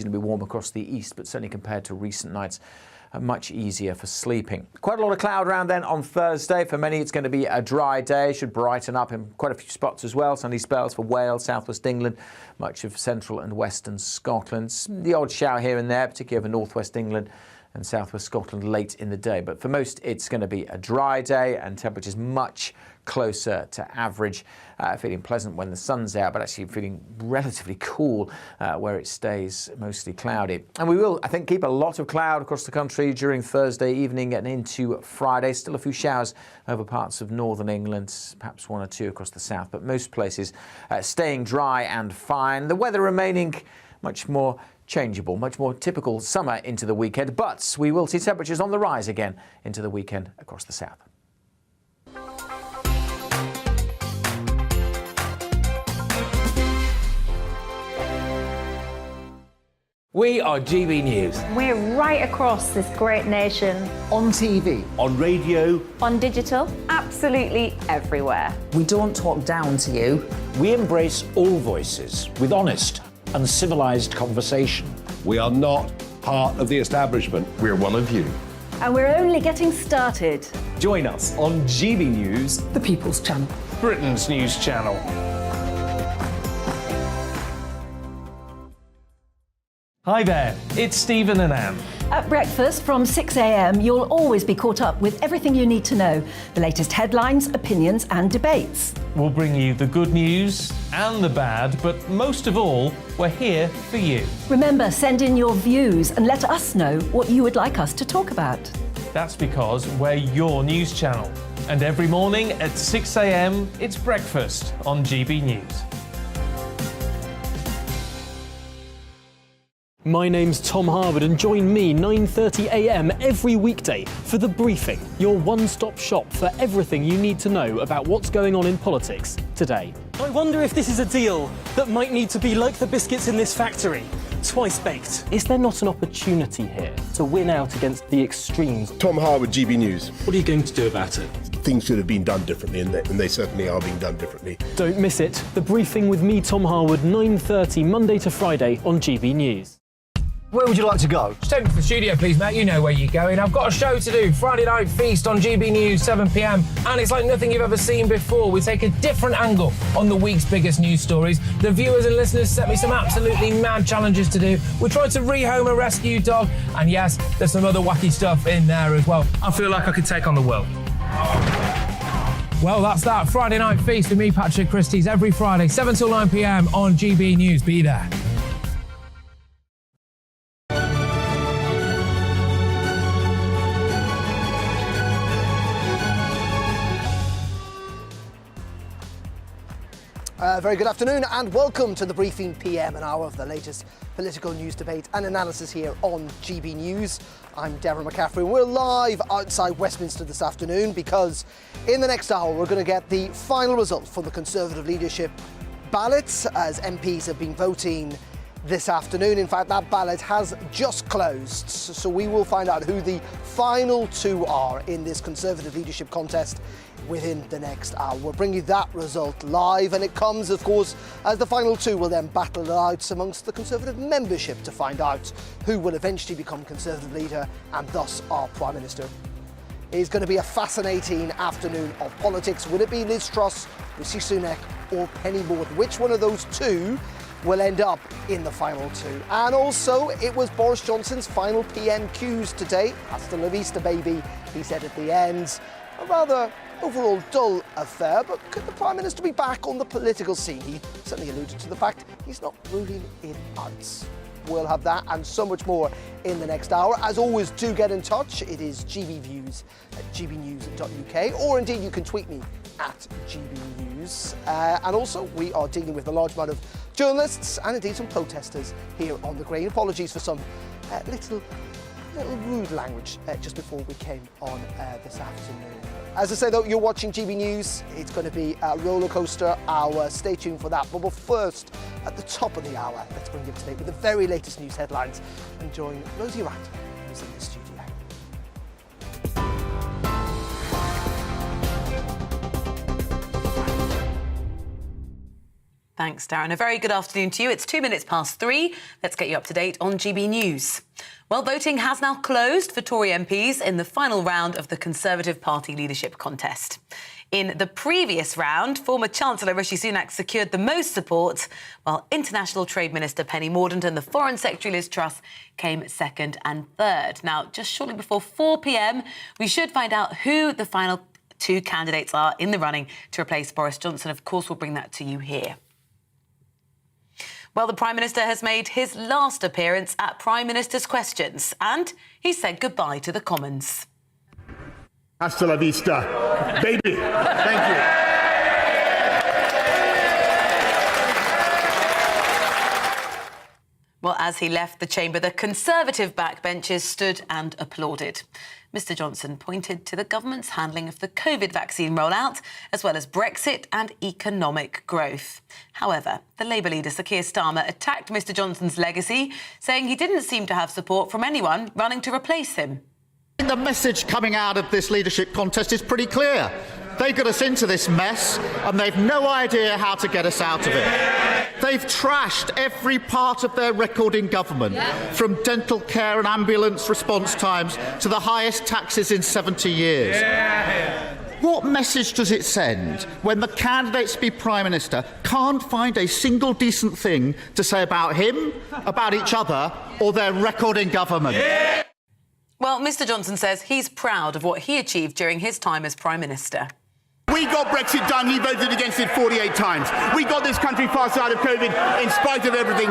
It'll be warm across the east, but certainly compared to recent nights, much easier for sleeping. Quite a lot of cloud around then on Thursday. For many, it's going to be a dry day. Should brighten up in quite a few spots as well. Sunny spells for Wales, southwest England, much of central and western Scotland. The odd shower here and there, particularly over northwest England and southwest Scotland late in the day. But for most, it's going to be a dry day and temperatures much closer to average. Feeling pleasant when the sun's out, but actually feeling relatively cool where it stays mostly cloudy. And we will, I think, keep a lot of cloud across the country during Thursday evening and into Friday. Still a few showers over parts of northern England, perhaps one or two across the south, but most places staying dry and fine. The weather remaining much more changeable, much more typical summer into the weekend, but we will see temperatures on the rise again into the weekend across the south. We are GB News. We're right across this great nation. On TV. On radio. On digital. Absolutely everywhere. We don't talk down to you. We embrace all voices with honest and civilised conversation. We are not part of the establishment. We're one of you. And we're only getting started. Join us on GB News, The People's Channel. Britain's news channel. Hi there, it's Stephen and Anne. At breakfast from 6 a.m, you'll always be caught up with everything you need to know, the latest headlines, opinions and debates. We'll bring you the good news and the bad, but most of all, we're here for you. Remember, send in your views and let us know what you would like us to talk about. That's because we're your news channel. And every morning at 6 a.m, it's breakfast on GB News. My name's Tom Harwood and join me 9:30 a.m. every weekday for The Briefing, your one-stop shop for everything you need to know about what's going on in politics today. I wonder if this is a deal that might need to be like the biscuits in this factory, twice baked. Is there not an opportunity here to win out against the extremes? Tom Harwood, GB News. What are you going to do about it? Things should have been done differently, and they certainly are being done differently. Don't miss it. The Briefing with me, Tom Harwood, 9:30 Monday to Friday on GB News. Where would you like to go? Just take me to the studio, please, mate. You know where you're going. I've got a show to do. Friday Night Feast on GB News, 7 p.m. And it's like nothing you've ever seen before. We take a different angle on the week's biggest news stories. The viewers and listeners set me some absolutely mad challenges to do. We're trying to rehome a rescue dog. And yes, there's some other wacky stuff in there as well. I feel like I could take on the world. Well, that's that. Friday Night Feast with me, Patrick Christie's, every Friday, 7 till 9 p.m. on GB News. Be there. Very good afternoon and welcome to the Briefing PM, an hour of the latest political news, debate and analysis here on GB News. I'm Deborah McCaffrey and we're live outside Westminster this afternoon because in the next hour we're going to get the final result from the Conservative leadership ballots as MPs have been voting this afternoon. In fact, that ballot has just closed, so we will find out who the final two are in this Conservative leadership contest within the next hour. We'll bring you that result live, and it comes, of course, as the final two will then battle it out amongst the Conservative membership to find out who will eventually become Conservative leader and thus our Prime Minister. It's going to be a fascinating afternoon of politics. Will it be Liz Truss, Rishi Sunak or Penny Mordaunt? Which one of those two will end up in the final two? And also, it was Boris Johnson's final PMQs today. Hasta la vista, baby, he said at the end. A rather overall dull affair, but could the Prime Minister be back on the political scene? He certainly alluded to the fact he's not ruling it out. We'll have that and so much more in the next hour. As always, do get in touch. It is GBViews at gbnews.uk, or indeed you can tweet me at GBNews. And also, we are dealing with a large amount of journalists and indeed some protesters here on the Green. Apologies for some little rude language just before we came on this afternoon. As I say, though, you're watching GB News. It's going to be a roller coaster hour. Stay tuned for that. But first, at the top of the hour, let's bring you up to date with the very latest news headlines and join Rosie Rand, who's in the studio. Thanks, Darren. A very good afternoon to you. It's 2 minutes past 3. Let's get you up to date on GB News. Well, voting has now closed for Tory MPs in the final round of the Conservative Party leadership contest. In the previous round, former Chancellor Rishi Sunak secured the most support, while International Trade Minister Penny Mordaunt and the Foreign Secretary Liz Truss came second and third. Now, just shortly before 4 p.m, we should find out who the final two candidates are in the running to replace Boris Johnson. Of course, we'll bring that to you here. Well, the Prime Minister has made his last appearance at Prime Minister's Questions, and he said goodbye to the Commons. Hasta la vista, baby. Thank you. Well, as he left the chamber, the Conservative backbenchers stood and applauded. Mr Johnson pointed to the government's handling of the COVID vaccine rollout, as well as Brexit and economic growth. However, the Labour leader, Sir Keir Starmer, attacked Mr Johnson's legacy, saying he didn't seem to have support from anyone running to replace him. The message coming out of this leadership contest is pretty clear. They got us into this mess and they've no idea how to get us out of it. They've trashed every part of their record in government, from dental care and ambulance response times to the highest taxes in 70 years. What message does it send when the candidates to be Prime Minister can't find a single decent thing to say about him, about each other, or their record in government? Well, Mr Johnson says he's proud of what he achieved during his time as Prime Minister. We got Brexit done. He voted against it 48 times. We got this country fast out of COVID in spite of everything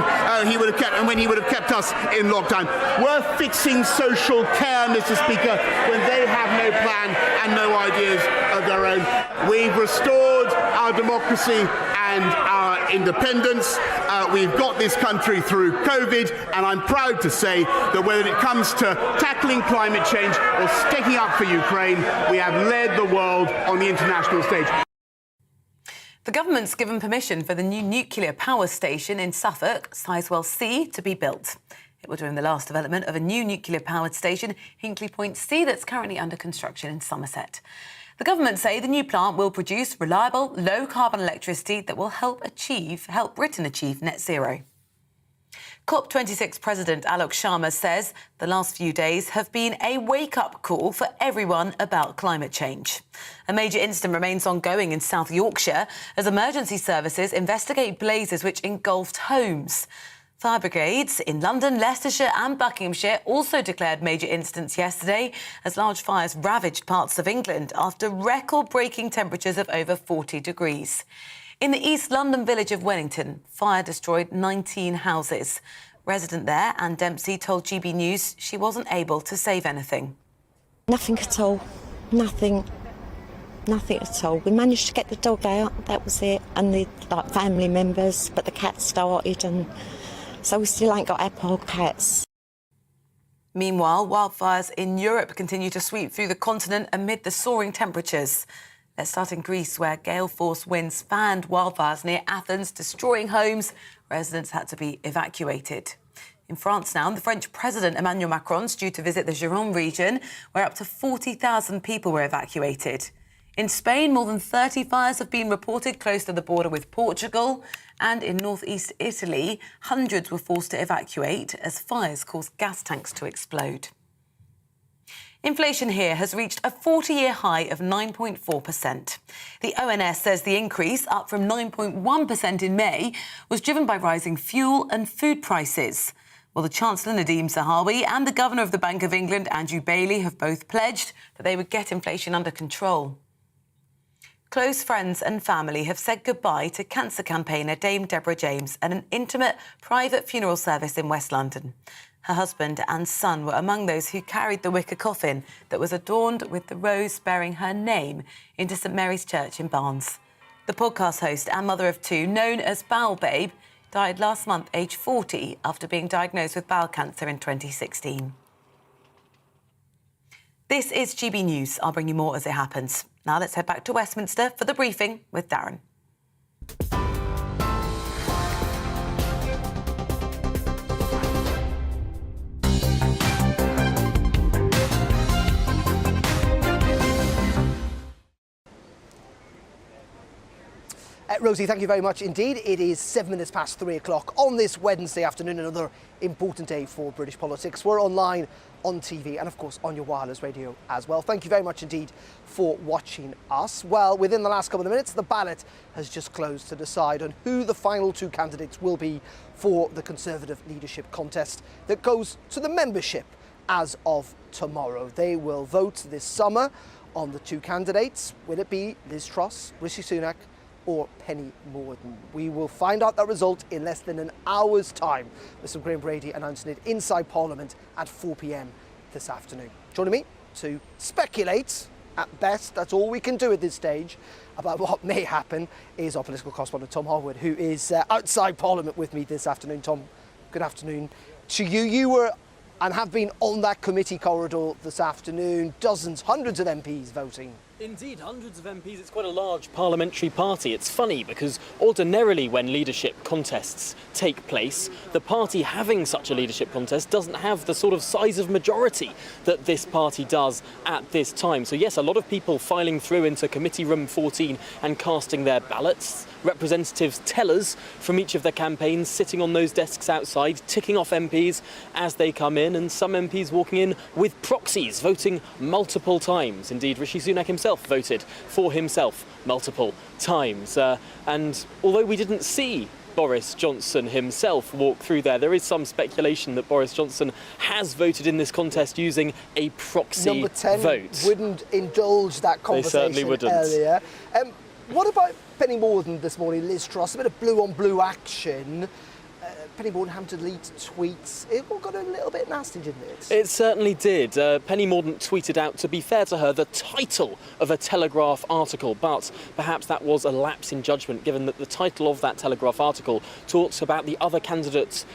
he would have kept, and when he would have kept us in lockdown. We're fixing social care, Mr. Speaker, when they have no plan and no ideas of their own. We've restored our democracy and our independence. We've got this country through COVID, and I'm proud to say that when it comes to tackling climate change or sticking up for Ukraine, we have led the world on the international stage. The government's given permission for the new nuclear power station in Suffolk, Sizewell C, to be built. It will join the last development of a new nuclear-powered station, Hinkley Point C, that's currently under construction in Somerset. The government say the new plant will produce reliable, low-carbon electricity that will help Britain achieve net zero. COP26 President Alok Sharma says the last few days have been a wake-up call for everyone about climate change. A major incident remains ongoing in South Yorkshire as emergency services investigate blazes which engulfed homes. Fire brigades in London, Leicestershire and Buckinghamshire also declared major incidents yesterday as large fires ravaged parts of England after record-breaking temperatures of over 40 degrees. In the East London village of Wellington, fire destroyed 19 houses. Resident there, Anne Dempsey, told GB News she wasn't able to save anything. Nothing at all. Nothing at all. We managed to get the dog out, that was it, and the family members, but the cat started, and so we still ain't got our poor cats. Meanwhile, wildfires in Europe continue to sweep through the continent amid the soaring temperatures. Let's start in Greece, where gale-force winds fanned wildfires near Athens, destroying homes. Residents had to be evacuated. In France now, the French President Emmanuel Macron's due to visit the Gironde region, where up to 40,000 people were evacuated. In Spain, more than 30 fires have been reported close to the border with Portugal. And in northeast Italy, hundreds were forced to evacuate as fires caused gas tanks to explode. Inflation here has reached a 40-year high of 9.4%. The ONS says the increase, up from 9.1% in May, was driven by rising fuel and food prices. Well, the Chancellor Nadhim Zahawi and the Governor of the Bank of England, Andrew Bailey, have both pledged that they would get inflation under control. Close friends and family have said goodbye to cancer campaigner Dame Deborah James at an intimate, private funeral service in West London. Her husband and son were among those who carried the wicker coffin that was adorned with the rose bearing her name into St Mary's Church in Barnes. The podcast host and mother of two, known as Bowel Babe, died last month, aged 40, after being diagnosed with bowel cancer in 2016. This is GB News. I'll bring you more as it happens. Now let's head back to Westminster for the briefing with Darren. Rosie, thank you very much indeed. It is 7 minutes past 3 o'clock on this Wednesday afternoon, another important day for British politics. We're online, on TV, and of course on your wireless radio as well. Thank you very much indeed for watching us. Well, within the last couple of minutes, the ballot has just closed to decide on who the final two candidates will be for the Conservative leadership contest that goes to the membership as of tomorrow. They will vote this summer on the two candidates. Will it be Liz Truss, Rishi Sunak, or Penny Mordaunt? We will find out that result in less than an hour's time, with some Graham Brady announcing it inside Parliament at 4 p.m. this afternoon. Joining me to speculate, at best, that's all we can do at this stage, about what may happen is our political correspondent Tom Harwood, who is outside Parliament with me this afternoon. Tom, good afternoon to you. You were and have been on that committee corridor this afternoon, dozens, hundreds of MPs voting. Indeed, hundreds of MPs. It's quite a large parliamentary party. It's funny because ordinarily when leadership contests take place, the party having such a leadership contest doesn't have the sort of size of majority that this party does at this time. So yes, a lot of people filing through into Committee Room 14 and casting their ballots. Representatives, tellers from each of the campaigns sitting on those desks outside, ticking off MPs as they come in, and some MPs walking in with proxies, voting multiple times. Indeed, Rishi Sunak himself voted for himself multiple times. And although we didn't see Boris Johnson himself walk through there is some speculation that Boris Johnson has voted in this contest using a proxy Number 10 vote. wouldn't indulge that conversation They certainly wouldn't. earlier. What about Penny Mordaunt this morning, Liz Truss? A bit of blue on blue action. Penny Mordaunt having to delete tweets. It all got a little bit nasty, didn't it? It certainly did. Penny Mordaunt tweeted out, to be fair to her, the title of a Telegraph article, but perhaps that was a lapse in judgment, given that the title of that Telegraph article talks about the other candidates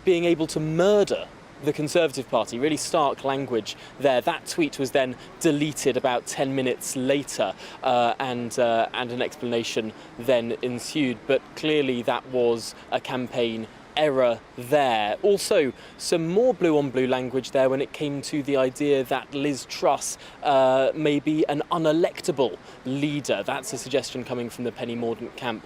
being able to murder the Conservative Party. Really stark language there. That tweet was then deleted about 10 minutes later, and an explanation then ensued. But clearly that was a campaign error there. Also, some more blue on blue language there when it came to the idea that Liz Truss may be an unelectable leader. That's a suggestion coming from the Penny Mordaunt camp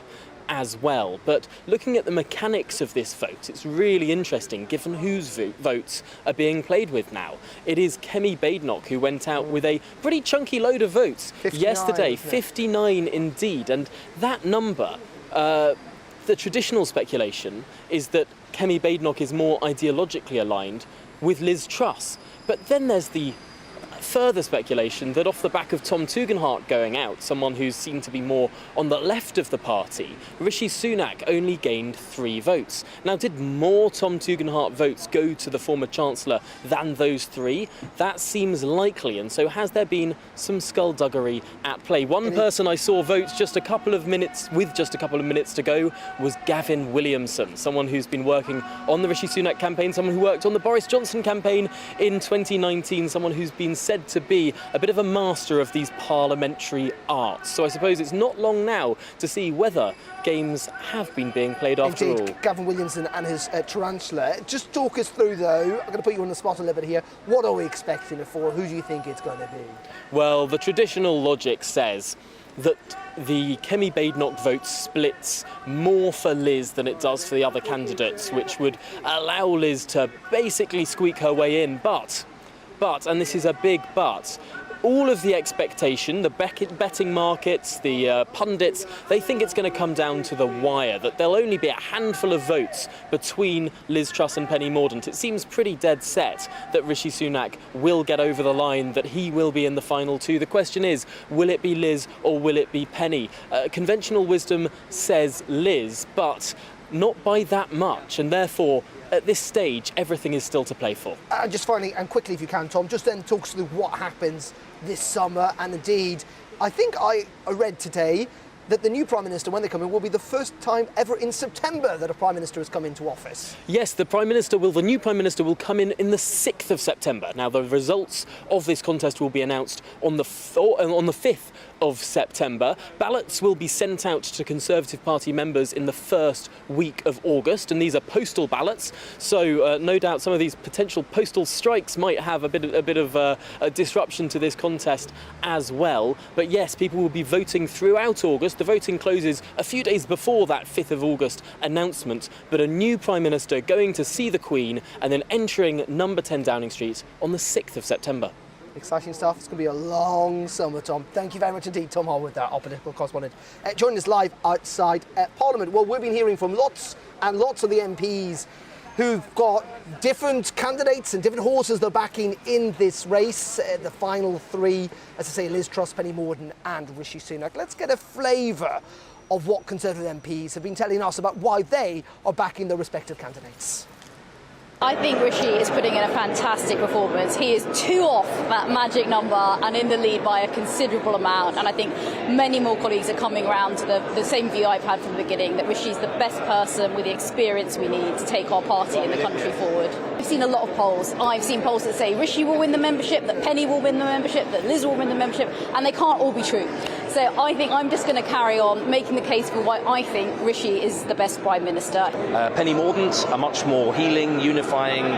as well. But looking at the mechanics of this vote, it's really interesting given whose votes are being played with now. It is Kemi Badenoch who went out with a pretty chunky load of votes 59, yesterday, 59 indeed, and that number, the traditional speculation is that Kemi Badenoch is more ideologically aligned with Liz Truss. But then there's the further speculation that off the back of Tom Tugendhat going out, someone who's seen to be more on the left of the party, Rishi Sunak only gained 3 votes. Now, did more Tom Tugendhat votes go to the former Chancellor than those 3? That seems likely, and so has there been some skullduggery at play? One person I saw vote with just a couple of minutes to go was Gavin Williamson, someone who's been working on the Rishi Sunak campaign, someone who worked on the Boris Johnson campaign in 2019, someone who's been said to be a bit of a master of these parliamentary arts. So I suppose it's not long now to see whether games have been being played after all. Gavin Williamson and his tarantula. Just talk us through, though, I'm going to put you on the spot a little bit here. What are we expecting it for? Who do you think it's going to be? Well, the traditional logic says that the Kemi Badenoch vote splits more for Liz than it does for the other candidates, which would allow Liz to basically squeak her way in. But, and this is a big but, all of the expectation, the betting markets, the pundits, they think it's going to come down to the wire, that there'll only be a handful of votes between Liz Truss and Penny Mordaunt. It seems pretty dead set that Rishi Sunak will get over the line, that he will be in the final 2. The question is, will it be Liz or will it be Penny? Conventional wisdom says Liz, but not by that much, and therefore at this stage, everything is still to play for. Just finally, and quickly if you can, Tom, just then talk us through what happens this summer. And indeed, I think I read today that the new Prime Minister, when they come in, will be the first time ever in September that a Prime Minister has come into office. Yes, the new Prime Minister will come in the 6th of September. Now, the results of this contest will be announced on the 5th of September. Ballots will be sent out to Conservative Party members in the first week of August, and these are postal ballots, so no doubt some of these potential postal strikes might have a bit of a disruption to this contest as well. But yes, people will be voting throughout August. The voting closes a few days before that 5th of August announcement, but a new Prime Minister going to see the Queen and then entering number 10 Downing Street on the 6th of September. Exciting stuff. It's going to be a long summer, Tom. Thank you very much indeed, Tom Holden, our political correspondent. Joining us live outside Parliament. Well, we've been hearing from lots and lots of the MPs who've got different candidates and different horses they're backing in this race. The final three, as I say, Liz Truss, Penny Mordaunt and Rishi Sunak. Let's get a flavour of what Conservative MPs have been telling us about why they are backing their respective candidates. I think Rishi is putting in a fantastic performance. He is 2 off that magic number and in the lead by a considerable amount. And I think many more colleagues are coming around to the same view I've had from the beginning, that Rishi's the best person with the experience we need to take our party and the country forward. I've seen a lot of polls. I've seen polls that say Rishi will win the membership, that Penny will win the membership, that Liz will win the membership, and they can't all be true. So I think I'm just going to carry on making the case for why I think Rishi is the best Prime Minister. Penny Mordaunt, a much more healing, unifying,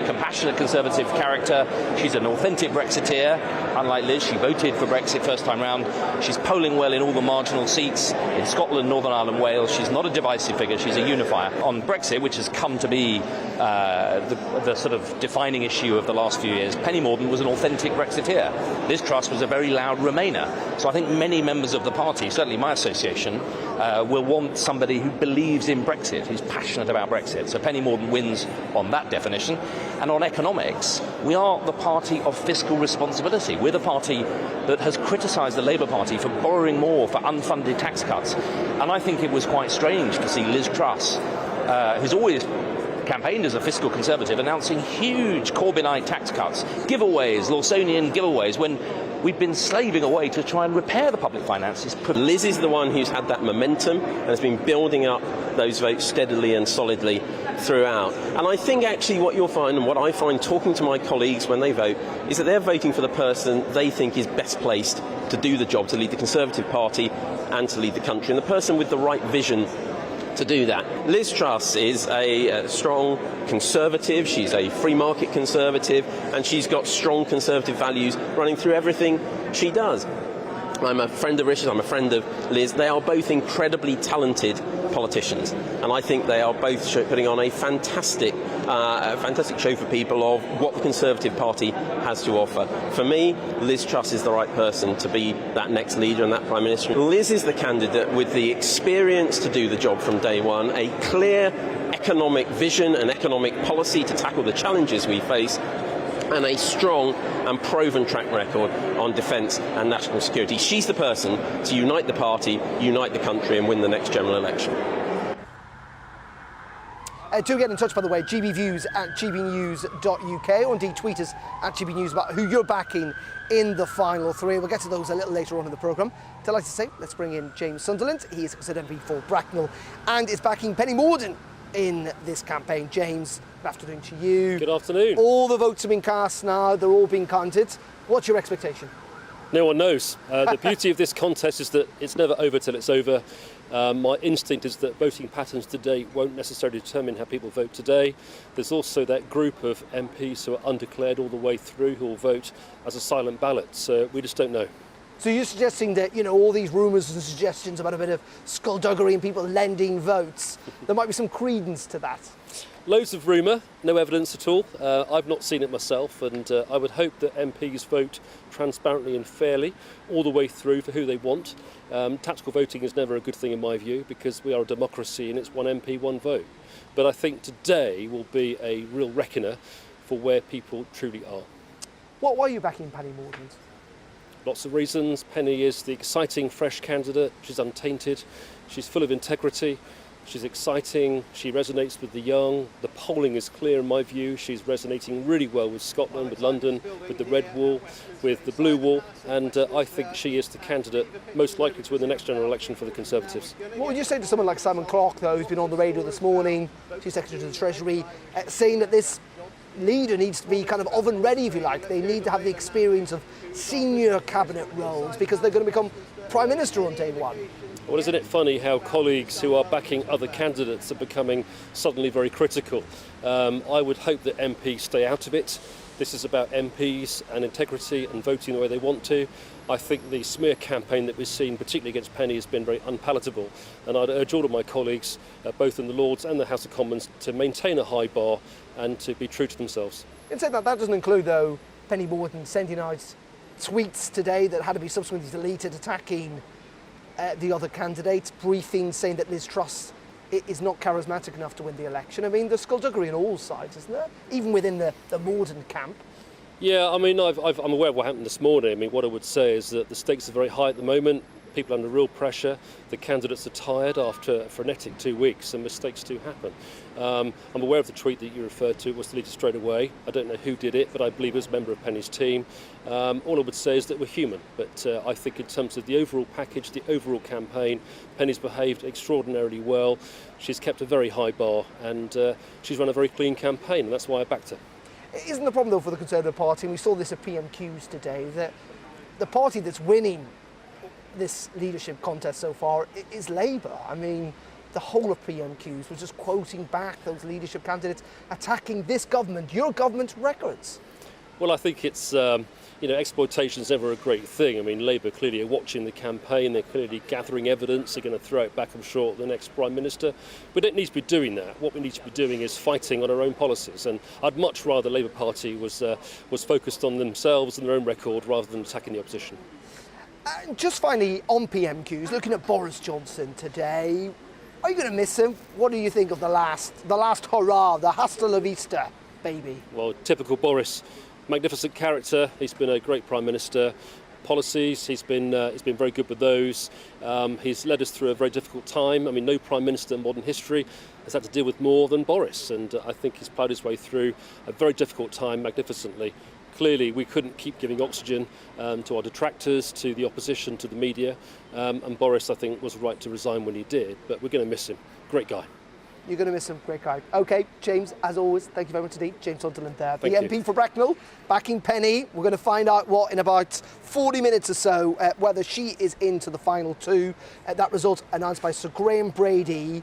compassionate Conservative character. She's an authentic Brexiteer. Unlike Liz, she voted for Brexit first time round. She's polling well in all the marginal seats in Scotland, Northern Ireland, Wales. She's not a divisive figure, she's a unifier. On Brexit, which has come to be the sort of defining issue of the last few years, Penny Mordaunt was an authentic Brexiteer. Liz Truss was a very loud Remainer. So I think many members of the party, certainly my association, will want somebody who believes in Brexit, who's passionate about Brexit. So Penny Mordaunt wins on that definition. And on economics, we are the party of fiscal responsibility. We're the party that has criticised the Labour Party for borrowing more, for unfunded tax cuts. And I think it was quite strange to see Liz Truss, who's always campaigned as a fiscal Conservative, announcing huge Corbynite tax cuts, giveaways, Lawsonian giveaways, when we've been slaving away to try and repair the public finances. Liz is the one who's had that momentum and has been building up those votes steadily and solidly throughout. And I think actually what you'll find, and what I find talking to my colleagues when they vote, is that they're voting for the person they think is best placed to do the job, to lead the Conservative Party and to lead the country, and the person with the right vision to do that. Liz Truss is a strong Conservative, she's a free market Conservative, and she's got strong Conservative values running through everything she does. I'm a friend of Rishi, I'm a friend of Liz. They are both incredibly talented politicians, and I think they are both putting on a fantastic show for people of what the Conservative Party has to offer. For me, Liz Truss is the right person to be that next leader and that Prime Minister. Liz is the candidate with the experience to do the job from day one, a clear economic vision and economic policy to tackle the challenges we face, and a strong and proven track record on defence and national security. She's the person to unite the party, unite the country and win the next general election. Do get in touch, by the way, gbviews at gbnews.uk, or indeed tweet us at gbnews about who you're backing in the final three. We'll get to those a little later on in the programme. Delighted to say, let's bring in James Sunderland. He is a considered MP for Bracknell and is backing Penny Mordaunt in this campaign. James, good afternoon to you. Good afternoon. All the votes have been cast now, they're all being counted. What's your expectation? No one knows. The beauty of this contest is that it's never over till it's over. My instinct is that voting patterns today won't necessarily determine how people vote today. There's also that group of MPs who are undeclared all the way through who will vote as a silent ballot, so we just don't know. So you're suggesting that, you know, all these rumours and suggestions about a bit of skullduggery and people lending votes, there might be some credence to that? Loads of rumour, no evidence at all. I've not seen it myself, and I would hope that MPs vote transparently and fairly all the way through for who they want. Tactical voting is never a good thing in my view, because we are a democracy and it's one MP, one vote. But I think today will be a real reckoner for where people truly are. Why are you backing Penny Mordaunt? Lots of reasons. Penny is the exciting, fresh candidate. She's untainted. She's full of integrity. She's exciting. She resonates with the young. The polling is clear in my view. She's resonating really well with Scotland, with London, with the red wall, with the blue wall. And I think she is the candidate most likely to win the next general election for the Conservatives. What would you say to someone like Simon Clarke, though, who's been on the radio this morning, Chief Secretary to the Treasury, saying that this leader needs to be kind of oven ready, if you like? They need to have the experience of senior cabinet roles because they're going to become Prime Minister on day one. Well, isn't it funny how colleagues who are backing other candidates are becoming suddenly very critical? I would hope that MPs stay out of it. This is about MPs and integrity and voting the way they want to. I think the smear campaign that we've seen, particularly against Penny, has been very unpalatable. And I'd urge all of my colleagues, both in the Lords and the House of Commons, to maintain a high bar and to be true to themselves. In saying that doesn't include, though, Penny Morton sending out tweets today that had to be subsequently deleted, attacking the other candidates, briefings saying that Liz Truss is not charismatic enough to win the election. I mean, there's skullduggery on all sides, isn't there? Even within the Morden camp. Yeah, I mean, I'm aware of what happened this morning. I mean, what I would say is that the stakes are very high at the moment. People are under real pressure. The candidates are tired after a frenetic 2 weeks, and mistakes do happen. I'm aware of the tweet that you referred to. It was deleted straight away. I don't know who did it, but I believe it was a member of Penny's team. All I would say is that we're human, but I think in terms of the overall package, the overall campaign, Penny's behaved extraordinarily well. She's kept a very high bar, and she's run a very clean campaign, and that's why I backed her. Isn't the problem, though, for the Conservative Party, and we saw this at PMQs today, that the party that's winning this leadership contest so far is Labour? I mean, the whole of PMQs was just quoting back those leadership candidates, attacking this government, your government's records. Well, I think it's, exploitation is never a great thing. I mean, Labour clearly are watching the campaign, they're clearly gathering evidence, they're going to throw it back, I'm sure, at the next Prime Minister. We don't need to be doing that. What we need to be doing is fighting on our own policies, and I'd much rather the Labour Party was focused on themselves and their own record rather than attacking the opposition. And just finally, on PMQs, looking at Boris Johnson today, are you going to miss him? What do you think of the last hurrah, the hasta la vista, baby? Well, typical Boris. Magnificent character. He's been a great Prime Minister. Policies, he's been very good with those. He's led us through a very difficult time. I mean, no Prime Minister in modern history has had to deal with more than Boris, and I think he's ploughed his way through a very difficult time magnificently. Clearly, we couldn't keep giving oxygen to our detractors, to the opposition, to the media, and Boris, I think, was right to resign when he did, but we're going to miss him. Great guy. You're going to miss him. Great guy. OK, James, as always, thank you very much indeed. James Sunderland there. The Thank MP you. for Bracknell, backing Penny. We're going to find out in about 40 minutes or so, whether she is into the final two. That result announced by Sir Graham Brady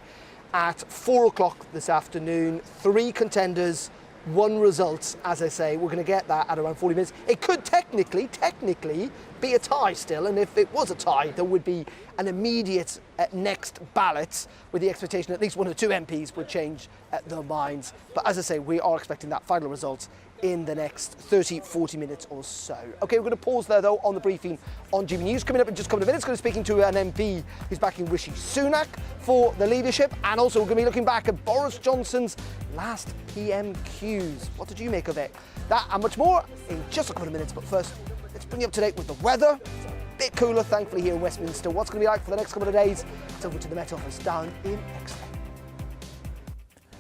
at 4 o'clock this afternoon. 3 contenders, 1 result, as I say. We're going to get that at around 40 minutes. It could technically be a tie still, and if it was a tie, there would be an immediate next ballot with the expectation at least 1 or 2 MPs would change their minds. But as I say, we are expecting that final result in the next 30-40 minutes or so. OK, we're going to pause there, though, on the briefing on GB News. Coming up in just a couple of minutes, going to be speaking to an MP who's backing Rishi Sunak for the leadership, and also we're going to be looking back at Boris Johnson's last PMQs. What did you make of it? That and much more in just a couple of minutes, but first, let's bring you up to date with the weather. It's a bit cooler, thankfully, here in Westminster. What's going to be like for the next couple of days? It's over to the Met Office down in Exeter.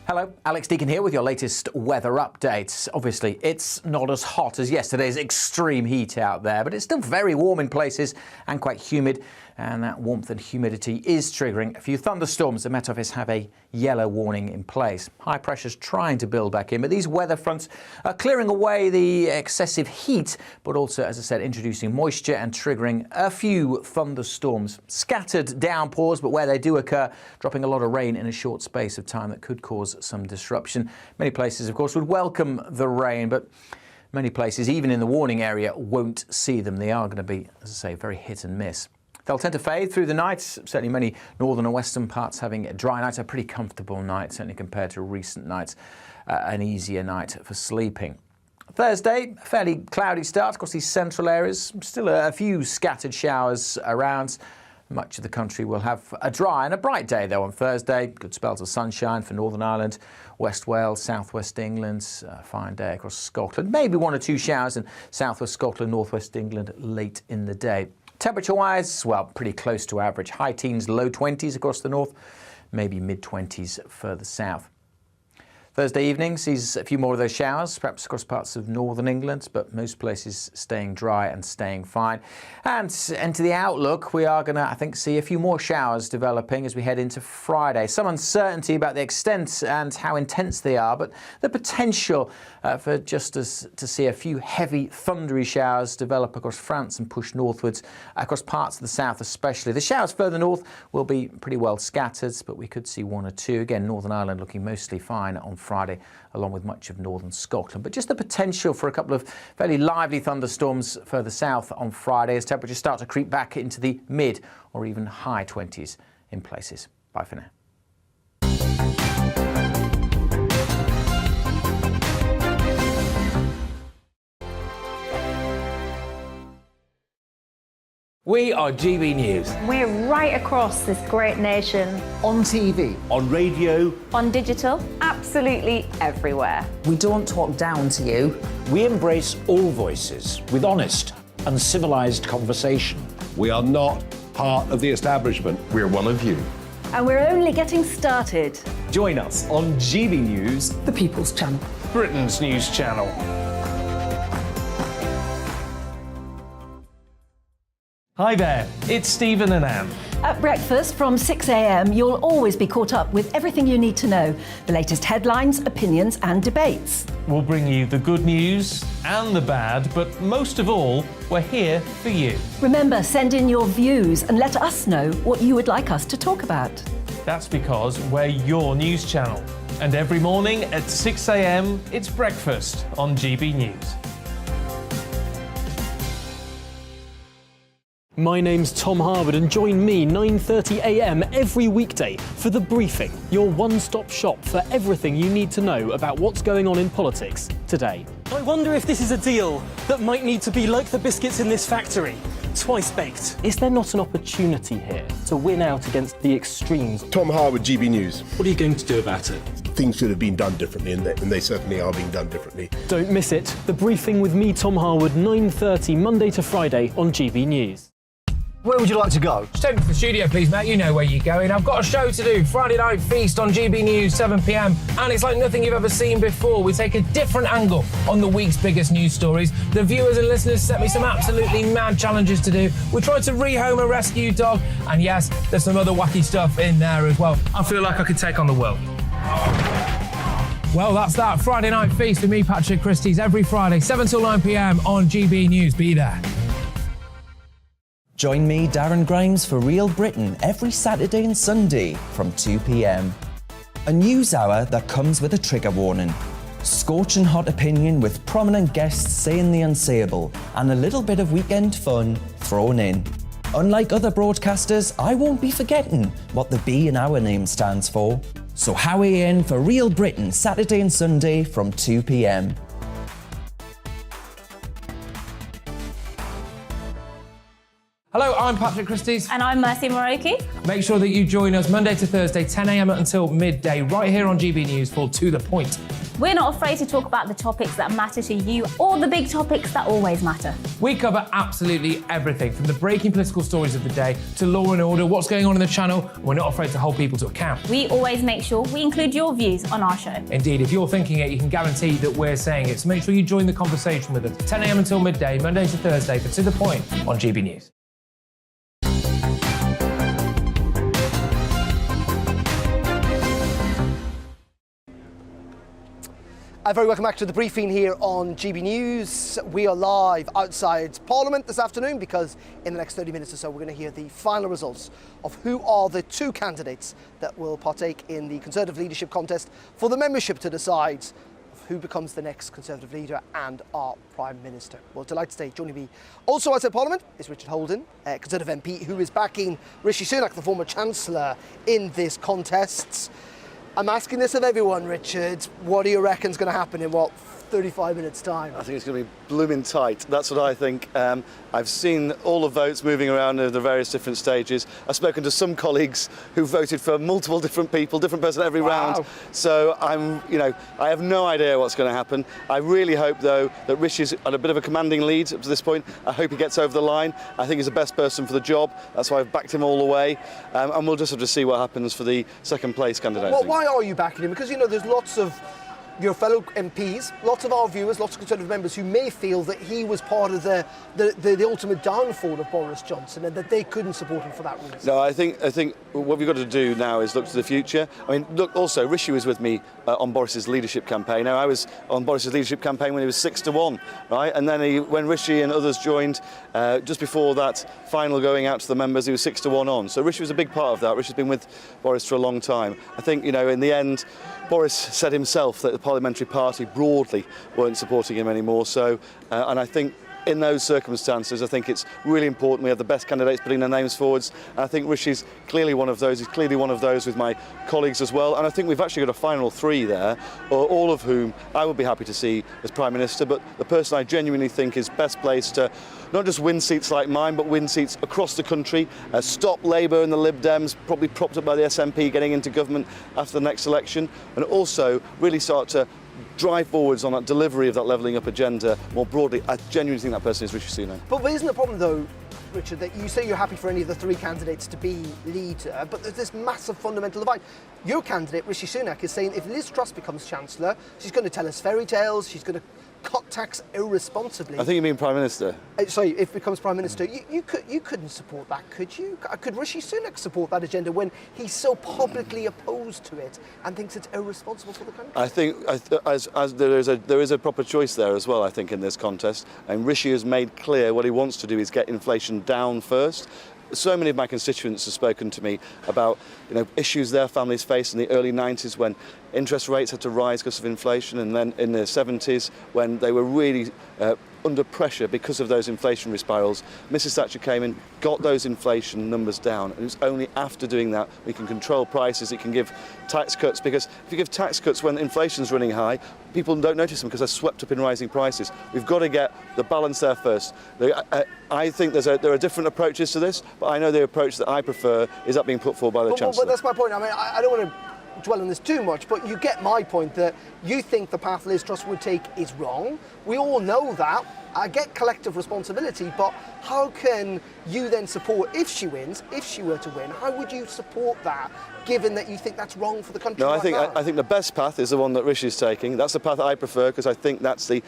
Hello, Alex Deacon here with your latest weather updates. Obviously, it's not as hot as yesterday's extreme heat out there, but it's still very warm in places and quite humid. And that warmth and humidity is triggering a few thunderstorms. The Met Office have a yellow warning in place. High pressure's trying to build back in, but these weather fronts are clearing away the excessive heat, but also, as I said, introducing moisture and triggering a few thunderstorms. Scattered downpours, but where they do occur, dropping a lot of rain in a short space of time that could cause some disruption. Many places, of course, would welcome the rain, but many places, even in the warning area, won't see them. They are going to be, as I say, very hit and miss. They'll tend to fade through the night. Certainly many northern and western parts having dry nights. A pretty comfortable night, certainly compared to recent nights. An easier night for sleeping. Thursday, a fairly cloudy start across these central areas. Still a few scattered showers around. Much of the country will have a dry and a bright day, though, on Thursday. Good spells of sunshine for Northern Ireland, West Wales, South West England. Fine day across Scotland. Maybe 1 or 2 showers in South West Scotland, North West England late in the day. Temperature-wise, well, pretty close to average. High teens, low 20s across the north, maybe mid-20s further south. Thursday evening sees a few more of those showers, perhaps across parts of northern England, but most places staying dry and staying fine. And to the outlook, we are going to, I think, see a few more showers developing as we head into Friday. Some uncertainty about the extent and how intense they are, but the potential for just us to see a few heavy, thundery showers develop across France and push northwards, across parts of the south especially. The showers further north will be pretty well scattered, but we could see one or two. Again, Northern Ireland looking mostly fine on Friday, along with much of northern Scotland. But just the potential for a couple of fairly lively thunderstorms further south on Friday as temperatures start to creep back into the mid or even high 20s in places. Bye for now. We are GB News. We're right across this great nation. On TV. On radio. On digital. Absolutely everywhere. We don't talk down to you. We embrace all voices with honest and civilised conversation. We are not part of the establishment. We're one of you. And we're only getting started. Join us on GB News, The People's Channel. Britain's news channel. Hi there, it's Stephen and Anne. At breakfast from 6 a.m, you'll always be caught up with everything you need to know, the latest headlines, opinions and debates. We'll bring you the good news and the bad, but most of all, we're here for you. Remember, send in your views and let us know what you would like us to talk about. That's because we're your news channel. And every morning at 6 a.m, it's breakfast on GB News. My name's Tom Harwood and join me 9:30 a.m. every weekday for The Briefing, your one-stop shop for everything you need to know about what's going on in politics today. I wonder if this is a deal that might need to be like the biscuits in this factory, twice baked. Is there not an opportunity here to win out against the extremes? Tom Harwood, GB News. What are you going to do about it? Things should have been done differently, and they certainly are being done differently. Don't miss it. The Briefing with me, Tom Harwood, 9:30 Monday to Friday on GB News. Where would you like to go? Just take me to the studio, please, Matt. You know where you're going. I've got a show to do. Friday Night Feast on GB News, 7 p.m. And it's like nothing you've ever seen before. We take a different angle on the week's biggest news stories. The viewers and listeners set me some absolutely mad challenges to do. We tried to rehome a rescue dog. And yes, there's some other wacky stuff in there as well. I feel like I could take on the world. Well, that's that. Friday Night Feast with me, Patrick Christie's, every Friday, 7 till 9 p.m. on GB News. Be there. Join me, Darren Grimes, for Real Britain every Saturday and Sunday from 2 p.m. A news hour that comes with a trigger warning. Scorching hot opinion with prominent guests saying the unsayable and a little bit of weekend fun thrown in. Unlike other broadcasters, I won't be forgetting what the B in our name stands for. So howie in for Real Britain Saturday and Sunday from 2 p.m. Hello, I'm Patrick Christie's. And I'm Mercy Moroki. Make sure that you join us Monday to Thursday, 10 a.m. until midday, right here on GB News for To The Point. We're not afraid to talk about the topics that matter to you or the big topics that always matter. We cover absolutely everything, from the breaking political stories of the day to law and order, what's going on in the channel. We're not afraid to hold people to account. We always make sure we include your views on our show. Indeed, if you're thinking it, you can guarantee that we're saying it. So make sure you join the conversation with us, 10 a.m. until midday, Monday to Thursday, for To The Point on GB News. Very welcome back to The Briefing here on GB News. We are live outside Parliament this afternoon because in the next 30 minutes or so we're going to hear the final results of who are the two candidates that will partake in the Conservative leadership contest for the membership to decide who becomes the next Conservative leader and our Prime Minister. Well, delighted to say joining me also outside Parliament is Richard Holden, Conservative MP, who is backing Rishi Sunak, the former Chancellor, in this contest. I'm asking this of everyone, Richard. What do you reckon is going to happen in, 35 minutes' time? I think it's going to be blooming tight. That's what I think. I've seen all the votes moving around at the various different stages. I've spoken to some colleagues who voted for multiple different people, different person every round. So I have no idea what's going to happen. I really hope, though, that Rishi's at a bit of a commanding lead up to this point. I hope he gets over the line. I think he's the best person for the job. That's why I've backed him all the way. And we'll just have to see what happens for the second place candidate. Well, why are you backing him? Because, there's lots of your fellow MPs, lots of our viewers, lots of Conservative members who may feel that he was part of the ultimate downfall of Boris Johnson and that they couldn't support him for that reason. No, I think what we've got to do now is look to the future. I mean, look, also, Rishi was with me on Boris's leadership campaign. Now, I was on Boris's leadership campaign when he was 6-1, right? And then when Rishi and others joined, just before that final going out to the members, he was 6-1 on. So Rishi was a big part of that. Rishi's been with Boris for a long time. I think, in the end, Boris said himself that the parliamentary party broadly weren't supporting him anymore. So, and I think in those circumstances, I think it's really important we have the best candidates putting their names forwards. And I think Rishi's clearly one of those. He's clearly one of those with my colleagues as well. And I think we've actually got a final 3 there, all of whom I would be happy to see as Prime Minister. But the person I genuinely think is best placed to not just win seats like mine, but win seats across the country, stop Labour and the Lib Dems, probably propped up by the SNP, getting into government after the next election, and also really start to drive forwards on that delivery of that levelling up agenda more broadly. I genuinely think that person is Rishi Sunak. But isn't the problem, though, Richard, that you say you're happy for any of the 3 candidates to be leader, but there's this massive fundamental divide. Your candidate, Rishi Sunak, is saying if Liz Truss becomes Chancellor, she's going to tell us fairy tales, she's going to cut tax irresponsibly. I think you mean Prime Minister. Sorry, if he becomes Prime Minister, you couldn't support that, could you? Could Rishi Sunak support that agenda when he's so publicly opposed to it and thinks it's irresponsible for the country? I think as there is a proper choice there as well, I think, in this contest. And Rishi has made clear what he wants to do is get inflation down first. So many of my constituents have spoken to me about issues their families faced in the early 90s when interest rates had to rise because of inflation, and then in the 70s when they were really under pressure because of those inflationary spirals. Mrs Thatcher came in, got those inflation numbers down, and it's only after doing that we can control prices, it can give tax cuts, because if you give tax cuts when inflation's running high, people don't notice them because they're swept up in rising prices. We've got to get the balance there first. I think there are different approaches to this, but I know the approach that I prefer is that being put forward by the Chancellor. But that's my point. I mean, I don't want to dwell on this too much, but you get my point that you think the path Liz Truss would take is wrong. We all know that. I get collective responsibility, but how can you then support, if she wins, if she were to win, how would you support that, given that you think that's wrong for the country? No, I think the best path is the one that Rishi's taking. That's the path I prefer, because I think that's the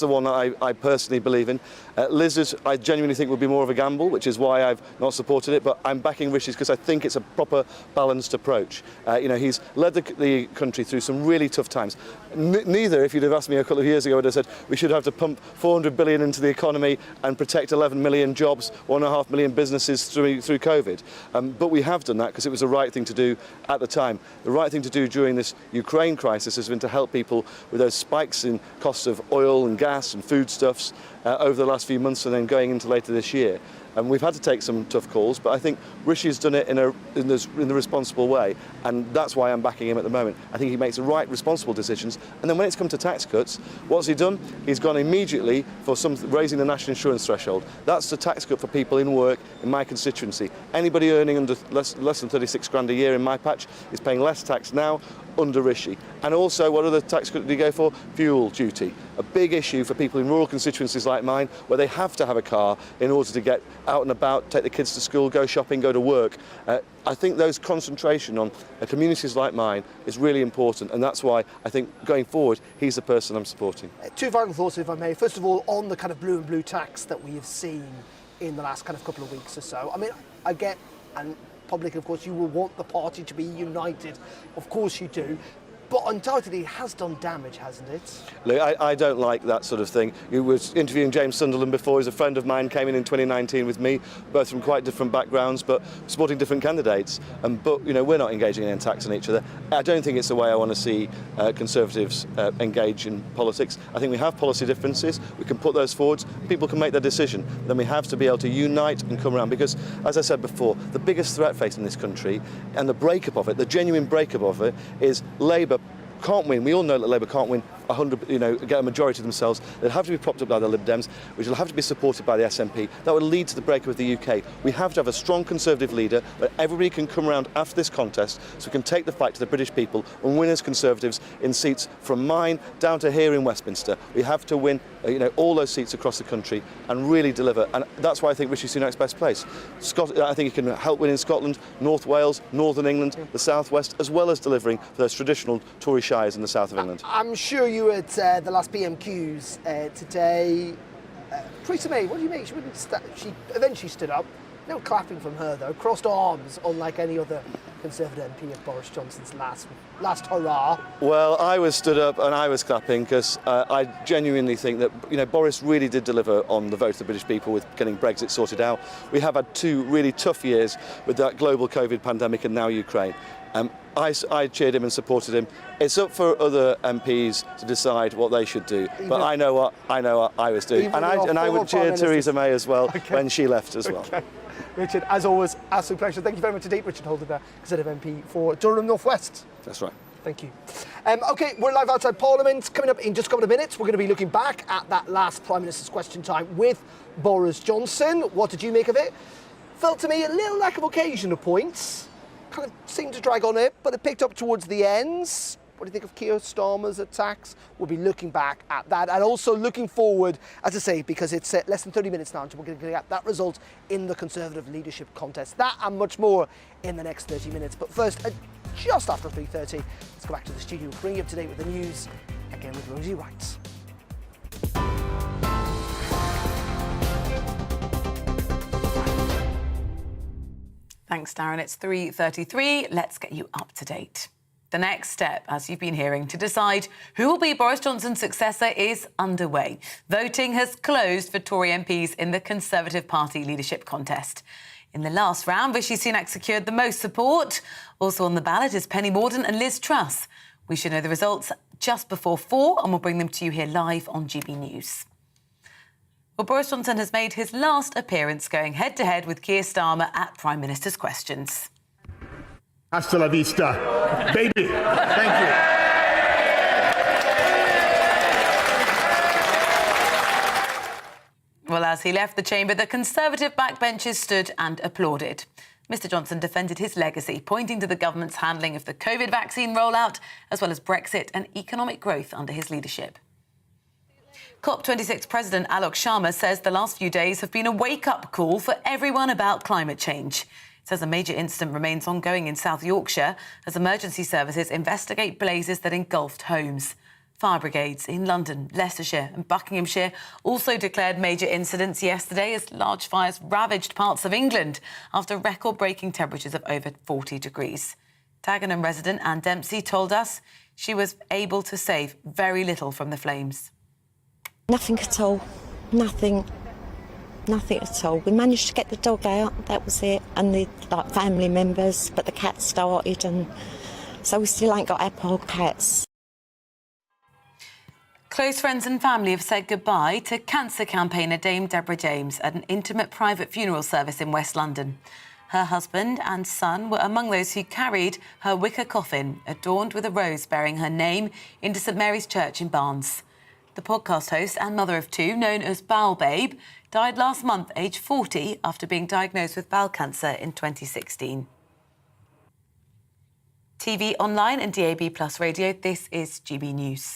one that I personally believe in. Liz's, I genuinely think, would be more of a gamble, which is why I've not supported it, but I'm backing Rishi's because I think it's a proper balanced approach. He's led the country through some really tough times. Neither, if you'd have asked me a couple of years ago, would have said we should have to pump 400 billion into the economy and protect 11 million jobs, 1.5 million businesses through COVID. But we have done that because it was the right thing to do at the time. The right thing to do during this Ukraine crisis has been to help people with those spikes in costs of oil and gas and foodstuffs over the last few months and then going into later this year. And we've had to take some tough calls, but I think Rishi's done it in the responsible way, and that's why I'm backing him at the moment. I think he makes the right, responsible decisions. And then when it's come to tax cuts, what's he done? He's gone immediately for raising the national insurance threshold. That's the tax cut for people in work in my constituency. Anybody earning under less than 36 grand a year in my patch is paying less tax now under Rishi. And also, what other tax cut did he go for? Fuel duty. A big issue for people in rural constituencies like mine, where they have to have a car in order to get out and about, take the kids to school, go shopping, go to work. I think those concentration on communities like mine is really important, and that's why I think going forward he's the person I'm supporting. 2 final thoughts, if I may. First of all, on the kind of blue and blue tax that we have seen in the last kind of couple of weeks or so. I mean, I get, and public, of course, you will want the party to be united. Of course you do. But undoubtedly it has done damage, hasn't it? Look, I don't like that sort of thing. You was interviewing James Sunderland before. He's a friend of mine, came in 2019 with me, both from quite different backgrounds, but supporting different candidates. But, we're not engaging in attacks on each other. I don't think it's the way I want to see Conservatives engage in politics. I think we have policy differences. We can put those forwards. People can make their decision. Then we have to be able to unite and come around, because, as I said before, the biggest threat facing this country and the breakup of it, the genuine breakup of it, is Labour can't win. We all know that Labour can't win get a majority themselves. They'd have to be propped up by the Lib Dems, which will have to be supported by the SNP. That would lead to the breakup of the UK. We have to have a strong Conservative leader where everybody can come around after this contest so we can take the fight to the British people and win as Conservatives in seats from mine down to here in Westminster. We have to win all those seats across the country and really deliver. And that's why I think Rishi Sunak's best place. I think he can help win in Scotland, North Wales, Northern England, the South West, as well as delivering for those traditional Tory shires in the south of England. I'm sure you were at the last PMQs today. Theresa May, what do you make? She eventually stood up. No clapping from her though, crossed arms unlike any other Conservative MP of Boris Johnson's last hurrah. Well, I was stood up and I was clapping because I genuinely think that Boris really did deliver on the vote of the British people with getting Brexit sorted out. We have had 2 really tough years with that global COVID pandemic and now Ukraine. I cheered him and supported him. It's up for other MPs to decide what they should do. But I know what I was doing, and I would cheer Theresa May as well when she left as well. Richard, as always, absolute pleasure. Thank you very much indeed, Richard Holden, Conservative MP for Durham North West. That's right. Thank you. OK, we're live outside Parliament. Coming up in just a couple of minutes, we're going to be looking back at that last Prime Minister's Question Time with Boris Johnson. What did you make of it? Felt to me a little lack of occasion at points. Kind of seemed to drag on it, but it picked up towards the ends. What do you think of Keir Starmer's attacks? We'll be looking back at that and also looking forward, as I say, because it's less than 30 minutes now until we're going to get that result in the Conservative leadership contest. That and much more in the next 30 minutes. But first, just after 3:30, let's go back to the studio, bring you up to date with the news, again with Rosie Wright. Thanks, Darren. It's 3:33. Let's get you up to date. The next step, as you've been hearing, to decide who will be Boris Johnson's successor is underway. Voting has closed for Tory MPs in the Conservative Party leadership contest. In the last round, Rishi Sunak secured the most support. Also on the ballot is Penny Mordaunt and Liz Truss. We should know the results just before 4, and we'll bring them to you here live on GB News. Well, Boris Johnson has made his last appearance going head-to-head with Keir Starmer at Prime Minister's Questions. Hasta la vista, baby. Thank you. Well, as he left the chamber, the Conservative backbenchers stood and applauded. Mr Johnson defended his legacy, pointing to the government's handling of the COVID vaccine rollout, as well as Brexit and economic growth under his leadership. COP26 President Alok Sharma says the last few days have been a wake-up call for everyone about climate change. Says a major incident remains ongoing in South Yorkshire as emergency services investigate blazes that engulfed homes. Fire brigades in London, Leicestershire and Buckinghamshire also declared major incidents yesterday as large fires ravaged parts of England after record-breaking temperatures of over 40 degrees. Dagenham resident Anne Dempsey told us she was able to save very little from the flames. Nothing at all. Nothing at all. We managed to get the dog out, that was it, and the family members, but the cat started, and so we still ain't got our poor cats. Close friends and family have said goodbye to cancer campaigner Dame Deborah James at an intimate private funeral service in West London. Her husband and son were among those who carried her wicker coffin, adorned with a rose bearing her name, into St Mary's Church in Barnes. The podcast host and mother of 2, known as Bowel Babe, died last month, aged 40, after being diagnosed with bowel cancer in 2016. TV, online and DAB+ radio, this is GB News.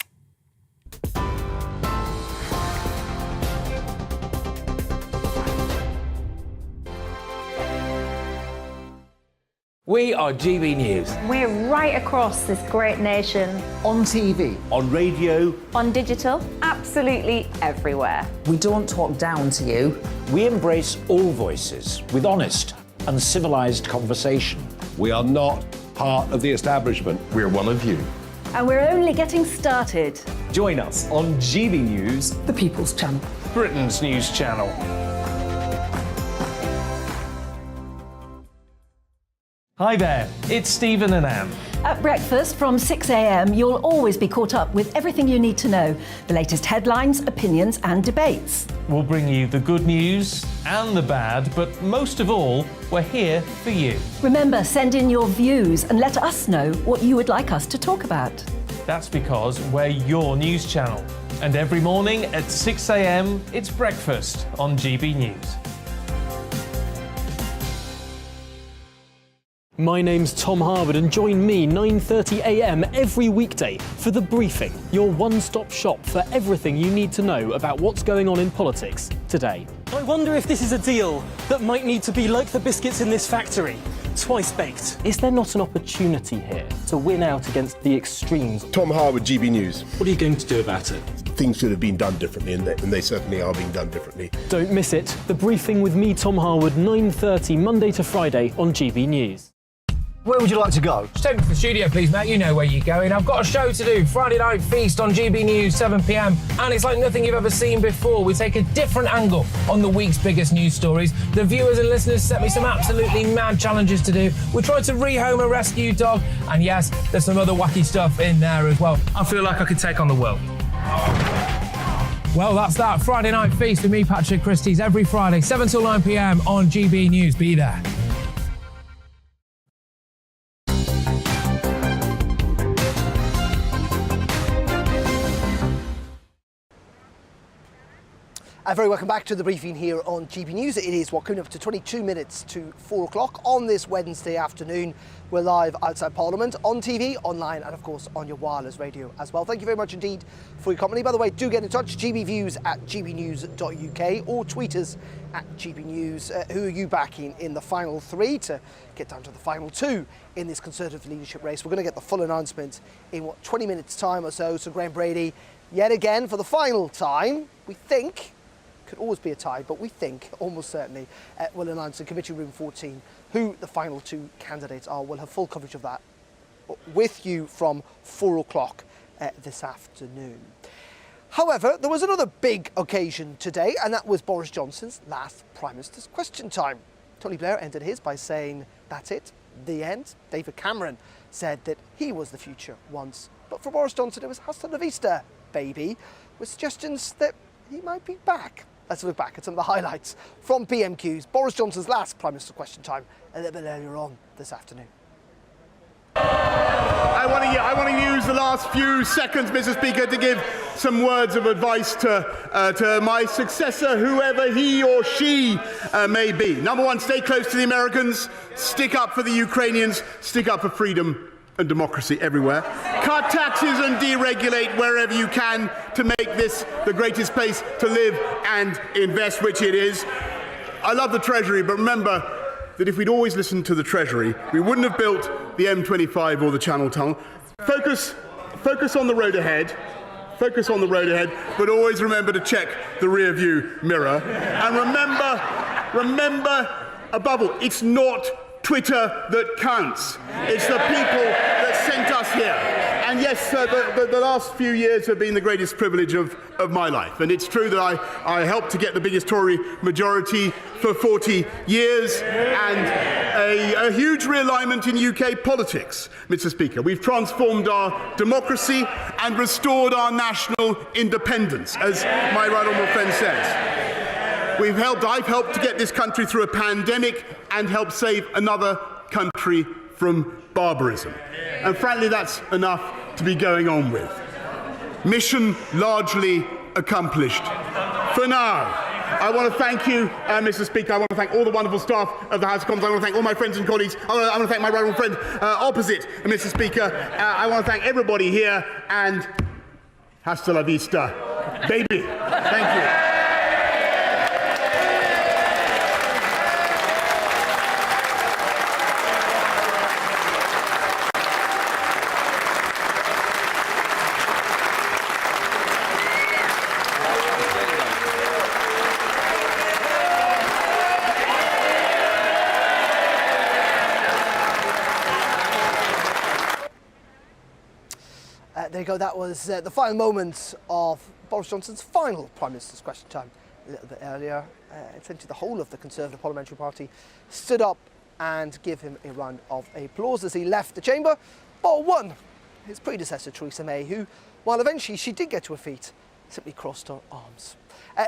We are GB News. We're right across this great nation. On TV. On radio. On digital. Absolutely everywhere. We don't talk down to you. We embrace all voices with honest and civilised conversation. We are not part of the establishment. We're one of you. And we're only getting started. Join us on GB News, the People's Channel. Britain's news channel. Hi there, it's Stephen and Anne. At breakfast from 6 a.m, you'll always be caught up with everything you need to know, the latest headlines, opinions and debates. We'll bring you the good news and the bad, but most of all, we're here for you. Remember, send in your views and let us know what you would like us to talk about. That's because we're your news channel. And every morning at 6 a.m, it's breakfast on GB News. My name's Tom Harwood, and join me 9:30 a.m. every weekday for The Briefing, your one-stop shop for everything you need to know about what's going on in politics today. I wonder if this is a deal that might need to be like the biscuits in this factory, twice baked. Is there not an opportunity here to win out against the extremes? Tom Harwood, GB News. What are you going to do about it? Things should have been done differently, and they certainly are being done differently. Don't miss it. The Briefing with me, Tom Harwood, 9:30 Monday to Friday on GB News. Where would you like to go? Just take me to the studio, please, mate. You know where you're going. I've got a show to do. Friday Night Feast on GB News, 7 p.m. And it's like nothing you've ever seen before. We take a different angle on the week's biggest news stories. The viewers and listeners set me some absolutely mad challenges to do. We tried to rehome a rescue dog. And yes, there's some other wacky stuff in there as well. I feel like I could take on the world. Well, that's that. Friday Night Feast with me, Patrick Christie's, every Friday, 7 till 9 p.m. on GB News. Be there. Very welcome back to The Briefing here on GB News. It is coming up to 22 minutes to 4 o'clock on this Wednesday afternoon. We're live outside Parliament, on TV, online, and of course on your wireless radio as well. Thank you very much indeed for your company. By the way, do get in touch, gbviews@gbnews.uk, or tweet us at gbnews. Who are you backing in the final three to get down to the final two in this Conservative leadership race? We're going to get the full announcement in 20 minutes time or so. So Graham Brady, yet again for the final time, we think, could always be a tie, but we think almost certainly will announce in Committee Room 14 who the final two candidates are. We'll have full coverage of that with you from 4 o'clock this afternoon. However, there was another big occasion today, and that was Boris Johnson's last Prime Minister's Question Time. Tony Blair ended his by saying, that's it, the end. David Cameron said that he was the future once, but for Boris Johnson it was hasta la vista, baby, with suggestions that he might be back. Let's look back at some of the highlights from PMQs. Boris Johnson's last Prime Minister Question Time a little bit earlier on this afternoon. I want to use the last few seconds, Mr. Speaker, to give some words of advice to my successor, whoever he or she may be. Number one, stay close to the Americans, stick up for the Ukrainians, stick up for freedom and democracy everywhere. Cut taxes and deregulate wherever you can to make this the greatest place to live and invest, which it is. I love the Treasury, but remember that if we'd always listened to the Treasury, we wouldn't have built the M25 or the Channel Tunnel. Focus on the road ahead. Focus on the road ahead, but always remember to check the rear view mirror. And remember, above all, it's not Twitter that counts. It's the people that sent us here. And yes, the last few years have been the greatest privilege of my life. And it's true that I helped to get the biggest Tory majority for 40 years and a huge realignment in UK politics, Mr. Speaker. We've transformed our democracy and restored our national independence, as my right honourable friend says. I've helped to get this country through a pandemic and helped save another country from barbarism. And frankly, that's enough to be going on with. Mission largely accomplished. For now, I want to thank you, Mr. Speaker. I want to thank all the wonderful staff of the House of Commons. I want to thank all my friends and colleagues. I want to thank my right honourable friend opposite, Mr. Speaker. I want to thank everybody here, and hasta la vista, baby. Thank you. There you go, that was the final moment of Boris Johnson's final Prime Minister's Question Time a little bit earlier. Essentially the whole of the Conservative Parliamentary Party stood up and gave him a round of applause as he left the chamber, but won his predecessor Theresa May, who, while eventually she did get to her feet, simply crossed her arms.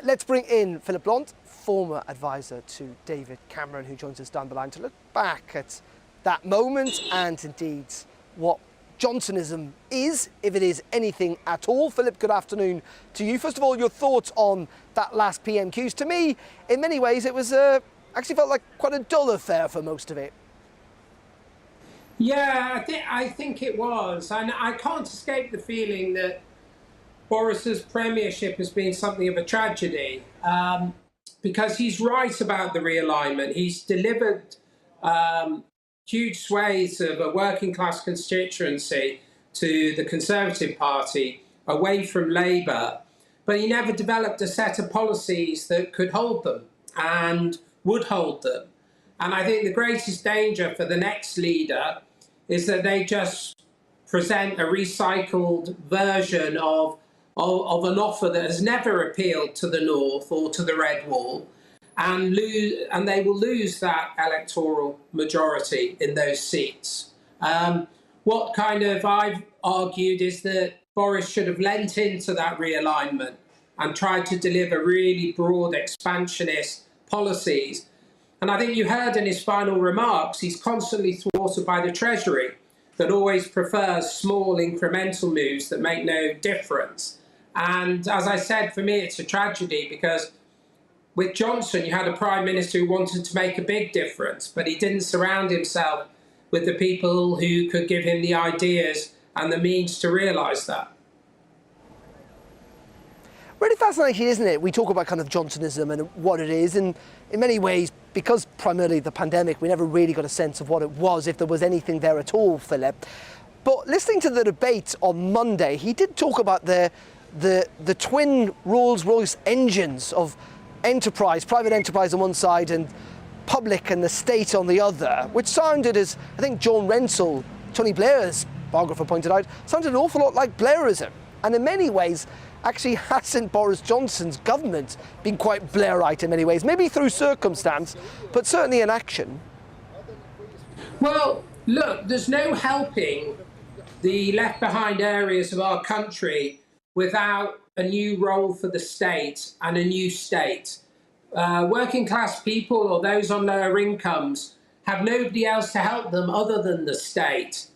Let's bring in Philip Blunt, former advisor to David Cameron, who joins us down the line to look back at that moment and indeed what Johnsonism is, if it is anything at all. Philip, good afternoon to you. First of all, your thoughts on that last PMQs. To me, in many ways, it was actually felt like quite a dull affair for most of it. Yeah, I think it was. And I can't escape the feeling that Boris's premiership has been something of a tragedy, because he's right about the realignment. He's delivered huge swathes of a working class constituency to the Conservative Party away from Labour, but he never developed a set of policies that could hold them and would hold them. And I think the greatest danger for the next leader is that they just present a recycled version of an offer that has never appealed to the North or to the Red Wall, and they will lose that electoral majority in those seats. What I've argued is that Boris should have lent into that realignment and tried to deliver really broad expansionist policies. And I think you heard in his final remarks, he's constantly thwarted by the Treasury that always prefers small incremental moves that make no difference. And as I said, for me, it's a tragedy because with Johnson, you had a prime minister who wanted to make a big difference, but he didn't surround himself with the people who could give him the ideas and the means to realise that. Really fascinating, isn't it? We talk about kind of Johnsonism and what it is, and in many ways, because primarily the pandemic, we never really got a sense of what it was, if there was anything there at all, Philip. But listening to the debate on Monday, he did talk about the twin Rolls-Royce engines of enterprise, private enterprise on one side and public and the state on the other, which sounded, as I think John Rensell, Tony Blair's biographer, pointed out, sounded an awful lot like Blairism. And in many ways, actually hasn't Boris Johnson's government been quite Blairite in many ways, maybe through circumstance, but certainly in action? Well, look, there's no helping the left behind areas of our country without a new role for the state and a new state. Working class people or those on lower incomes have nobody else to help them other than the state.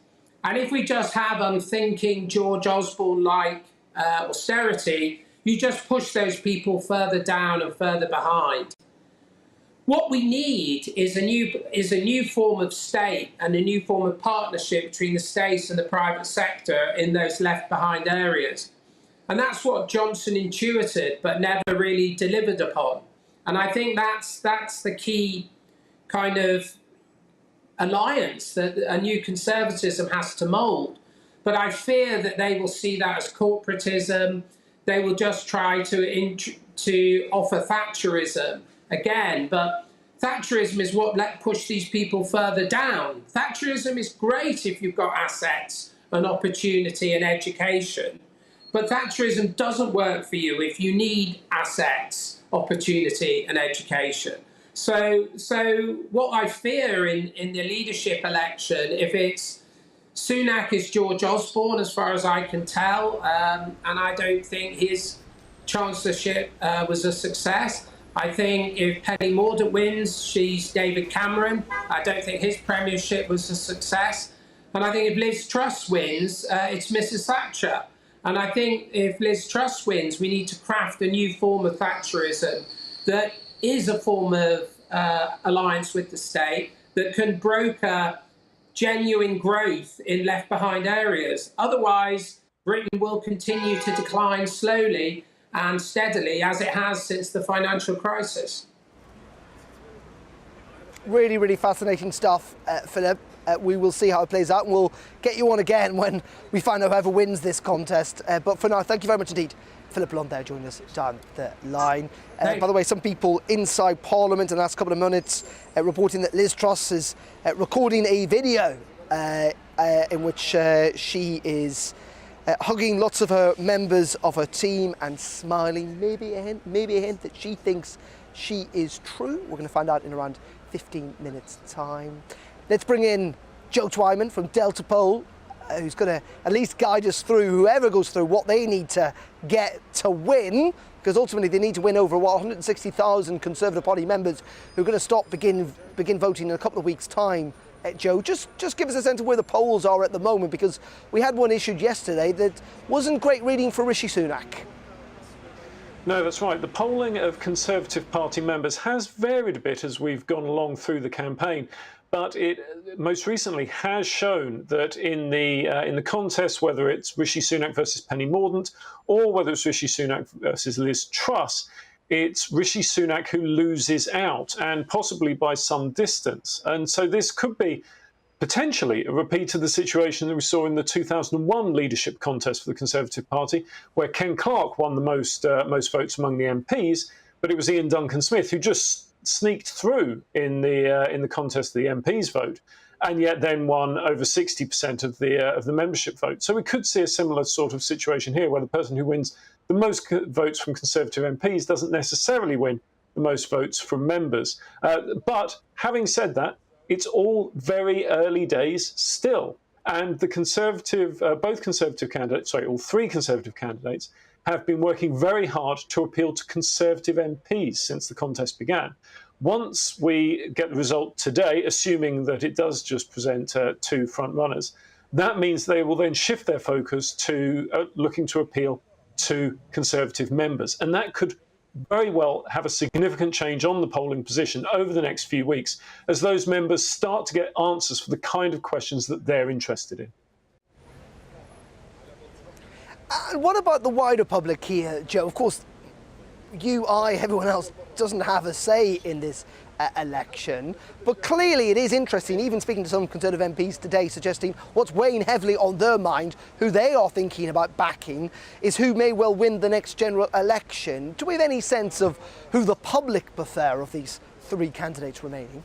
And if we just have unthinking George Osborne-like austerity, you just push those people further down and further behind. What we need is a new form of state and a new form of partnership between the state and the private sector in those left behind areas. And that's what Johnson intuited but never really delivered upon. And I think that's the key kind of alliance that a new conservatism has to mould. But I fear that they will see that as corporatism. They will just try to offer Thatcherism again. But Thatcherism is what push these people further down. Thatcherism is great if you've got assets and opportunity and education. But Thatcherism doesn't work for you if you need assets, opportunity and education. So what I fear in the leadership election, if it's Sunak is George Osborne, as far as I can tell, and I don't think his chancellorship was a success. I think if Penny Mordaunt wins, she's David Cameron. I don't think his premiership was a success. And I think if Liz Truss wins, it's Mrs. Thatcher. And I think if Liz Truss wins, we need to craft a new form of Thatcherism that is a form of alliance with the state that can broker genuine growth in left-behind areas. Otherwise, Britain will continue to decline slowly and steadily, as it has since the financial crisis. Really, really fascinating stuff, Philip. We will see how it plays out, and we'll get you on again when we find out whoever wins this contest. But for now, thank you very much indeed. Philip Blond there joining us down the line. By the way, some people inside Parliament in the last couple of minutes reporting that Liz Truss is recording a video in which she is hugging lots of her members of her team and smiling. Maybe a hint that she thinks she is true. We're going to find out in around 15 minutes' time. Let's bring in Joe Twyman from Delta Poll, who's going to at least guide us through, whoever goes through, what they need to get to win, because ultimately they need to win over 160,000 Conservative Party members who are going to begin voting in a couple of weeks' time Joe, just give us a sense of where the polls are at the moment, because we had one issued yesterday that wasn't great reading for Rishi Sunak. No, that's right. The polling of Conservative Party members has varied a bit as we've gone along through the campaign, but it most recently has shown that in the contest, whether it's Rishi Sunak versus Penny Mordaunt or whether it's Rishi Sunak versus Liz Truss, it's Rishi Sunak who loses out, and possibly by some distance. And so this could be potentially a repeat of the situation that we saw in the 2001 leadership contest for the Conservative Party, where Ken Clarke won the most votes among the MPs, but it was Ian Duncan Smith who just sneaked through in the contest of the MPs vote, and yet then won over 60% of the membership vote. So we could see a similar sort of situation here, where the person who wins the most votes from Conservative MPs doesn't necessarily win the most votes from members. But having said that, it's all very early days still. And the Conservative, all three Conservative candidates have been working very hard to appeal to Conservative MPs since the contest began. Once we get the result today, assuming that it does just present two front runners, that means they will then shift their focus to looking to appeal to Conservative members. And that could very well have a significant change on the polling position over the next few weeks as those members start to get answers for the kind of questions that they're interested in. And what about the wider public here, Joe? Of course, you, I, everyone else doesn't have a say in this election, but clearly it is interesting, even speaking to some Conservative MPs today, suggesting what's weighing heavily on their mind, who they are thinking about backing, is who may well win the next general election. Do we have any sense of who the public prefer of these three candidates remaining?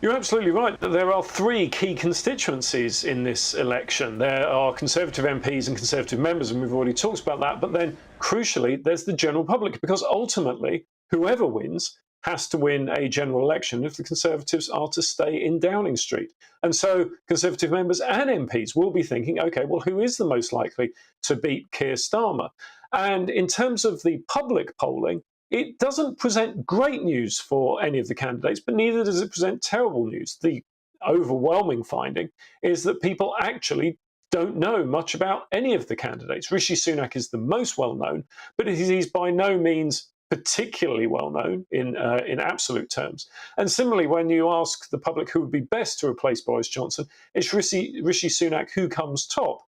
You're absolutely right that there are three key constituencies in this election. There are Conservative MPs and Conservative members, and we've already talked about that. But then, crucially, there's the general public, because ultimately, whoever wins has to win a general election if the Conservatives are to stay in Downing Street. And so Conservative members and MPs will be thinking, OK, well, who is the most likely to beat Keir Starmer? And in terms of the public polling, it doesn't present great news for any of the candidates, but neither does it present terrible news. The overwhelming finding is that people actually don't know much about any of the candidates. Rishi Sunak is the most well-known, but he's by no means particularly well-known in absolute terms. And similarly, when you ask the public who would be best to replace Boris Johnson, it's Rishi Sunak who comes top,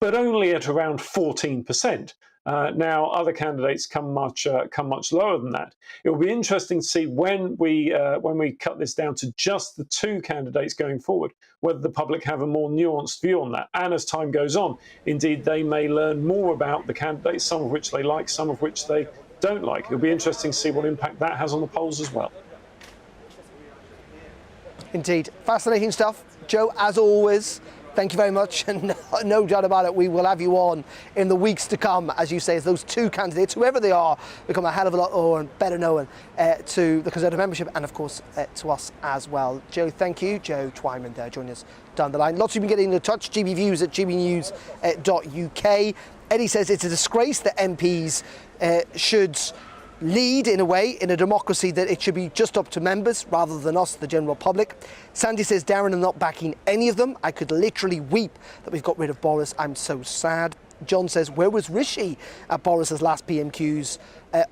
but only at around 14%. Now, other candidates come much lower than that. It will be interesting to see when we cut this down to just the two candidates going forward, whether the public have a more nuanced view on that. And as time goes on, indeed, they may learn more about the candidates, some of which they like, some of which they don't like. It'll be interesting to see what impact that has on the polls as well. Indeed. Fascinating stuff. Joe, as always, thank you very much, and no doubt about it, we will have you on in the weeks to come, as you say, as those two candidates, whoever they are, become a hell of a lot more and better known to the Conservative membership and, of course, to us as well. Joe, thank you. Joe Twyman there joining us down the line. Lots of you been getting in touch, GBViews at gbnews.uk. Eddie says it's a disgrace that MPs should lead in a way in a democracy, that it should be just up to members rather than us, the general public. Sandy says, Darren, I'm not backing any of them. I could literally weep that we've got rid of Boris. I'm so sad. John says, where was Rishi at Boris's last PMQs?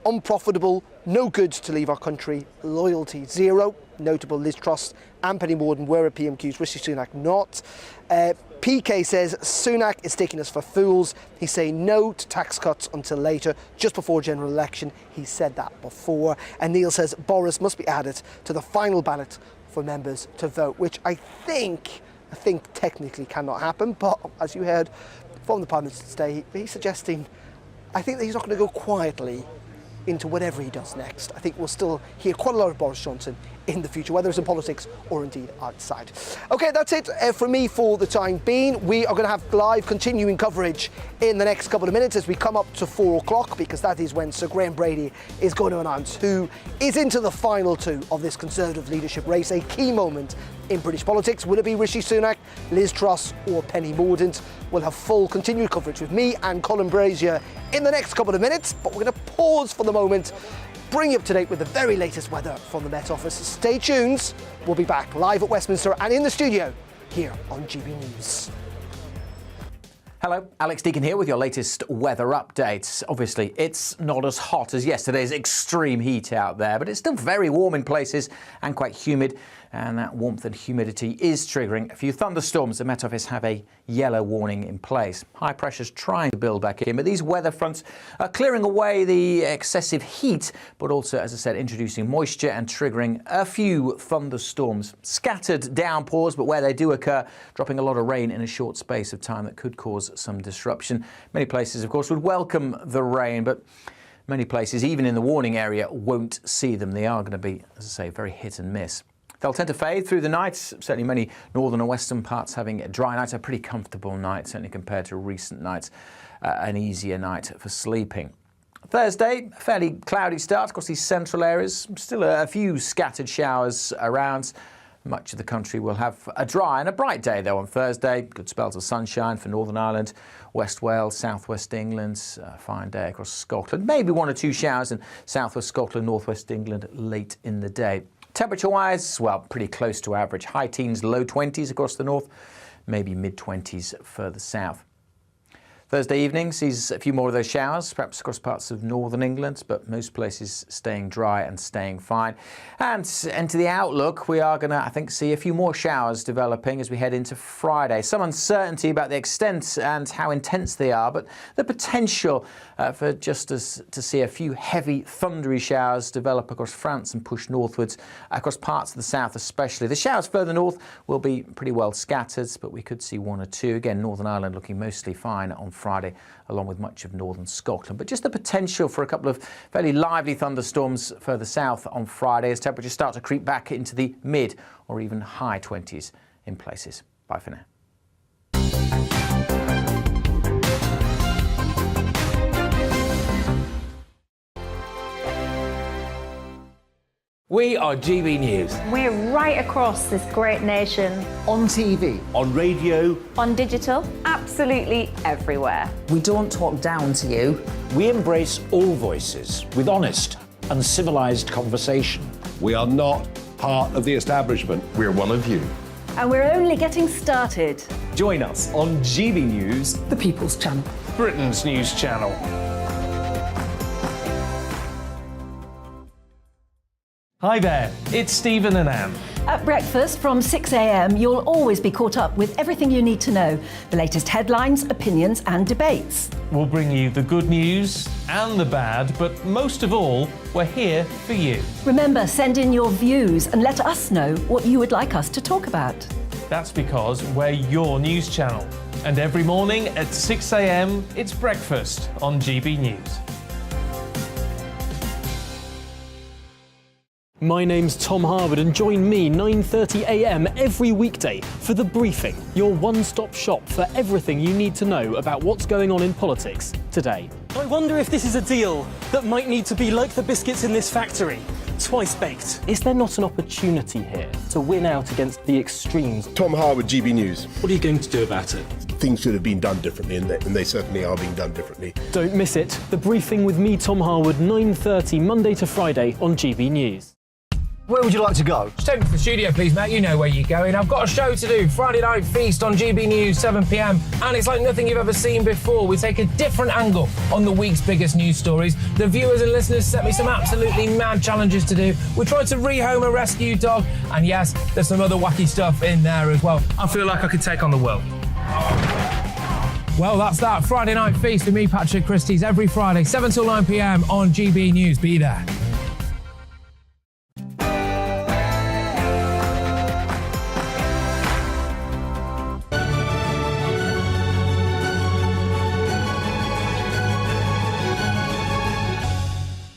Unprofitable, no goods to leave our country, loyalty zero. Notable Liz Truss and Penny Mordaunt were at PMQs, Rishi Sunak not. PK says, Sunak is taking us for fools. He's saying no to tax cuts until later, just before general election. He said that before. And Neil says, Boris must be added to the final ballot for members to vote, which I think technically cannot happen. But as you heard from the Prime Minister today, he's suggesting, I think that he's not going to go quietly into whatever he does next. I think we'll still hear quite a lot of Boris Johnson in the future, whether it's in politics or indeed outside. OK, that's it from me for the time being. We are going to have live continuing coverage in the next couple of minutes as we come up to 4 o'clock, because that is when Sir Graham Brady is going to announce who is into the final two of this Conservative leadership race, a key moment in British politics. Will it be Rishi Sunak, Liz Truss or Penny Mordaunt? We'll have full continued coverage with me and Colin Brazier in the next couple of minutes, but we're going to pause for the moment, bring you up to date with the very latest weather from the Met Office. Stay tuned. We'll be back live at Westminster and in the studio here on GB News. Hello, Alex Deacon here with your latest weather updates. Obviously, it's not as hot as yesterday's extreme heat out there, but it's still very warm in places and quite humid. And that warmth and humidity is triggering a few thunderstorms. The Met Office have a yellow warning in place. High pressure's trying to build back in, but these weather fronts are clearing away the excessive heat, but also, as I said, introducing moisture and triggering a few thunderstorms. Scattered downpours, but where they do occur, dropping a lot of rain in a short space of time that could cause some disruption. Many places, of course, would welcome the rain, but many places, even in the warning area, won't see them. They are going to be, as I say, very hit and miss. They'll tend to fade through the night. Certainly many northern and western parts having dry nights, a pretty comfortable night, certainly compared to recent nights, an easier night for sleeping. Thursday, a fairly cloudy start across these central areas. Still a few scattered showers around. Much of the country will have a dry and a bright day, though, on Thursday. Good spells of sunshine for Northern Ireland, West Wales, southwest England. A fine day across Scotland. Maybe one or two showers in southwest Scotland, northwest England late in the day. Temperature-wise, well, pretty close to average. High teens, low 20s across the north, maybe mid-20s further south. Thursday evening sees a few more of those showers, perhaps across parts of northern England, but most places staying dry and staying fine. And into the outlook, we are going to, I think, see a few more showers developing as we head into Friday. Some uncertainty about the extent and how intense they are, but the potential for just to see a few heavy, thundery showers develop across France and push northwards, across parts of the south especially. The showers further north will be pretty well scattered, but we could see one or two. Again, Northern Ireland looking mostly fine on Friday, along with much of northern Scotland. But just the potential for a couple of fairly lively thunderstorms further south on Friday as temperatures start to creep back into the mid or even high 20s in places. Bye for now. We are GB News. We're right across this great nation. On TV. On radio. On digital. Absolutely everywhere. We don't talk down to you. We embrace all voices with honest and civilised conversation. We are not part of the establishment. We're one of you. And we're only getting started. Join us on GB News, The People's Channel. Britain's news channel. Hi there, it's Stephen and Anne. At breakfast from 6 a.m, you'll always be caught up with everything you need to know, the latest headlines, opinions and debates. We'll bring you the good news and the bad, but most of all, we're here for you. Remember, send in your views and let us know what you would like us to talk about. That's because we're your news channel. And every morning at 6 a.m, it's breakfast on GB News. My name's Tom Harwood and join me 9:30 a.m. every weekday for The Briefing, your one-stop shop for everything you need to know about what's going on in politics today. I wonder if this is a deal that might need to be like the biscuits in this factory, twice baked. Is there not an opportunity here to win out against the extremes? Tom Harwood, GB News. What are you going to do about it? Things should have been done differently, and they certainly are being done differently. Don't miss it. The Briefing with me, Tom Harwood, 9:30 Monday to Friday on GB News. Where would you like to go? Just take me to the studio, please, mate. You know where you're going. I've got a show to do. Friday Night Feast on GB News, 7 p.m. And it's like nothing you've ever seen before. We take a different angle on the week's biggest news stories. The viewers and listeners set me some absolutely mad challenges to do. We tried to rehome a rescue dog. And yes, there's some other wacky stuff in there as well. I feel like I could take on the world. Well, that's that. Friday Night Feast with me, Patrick Christie's, every Friday, 7 till 9 p.m. on GB News. Be there.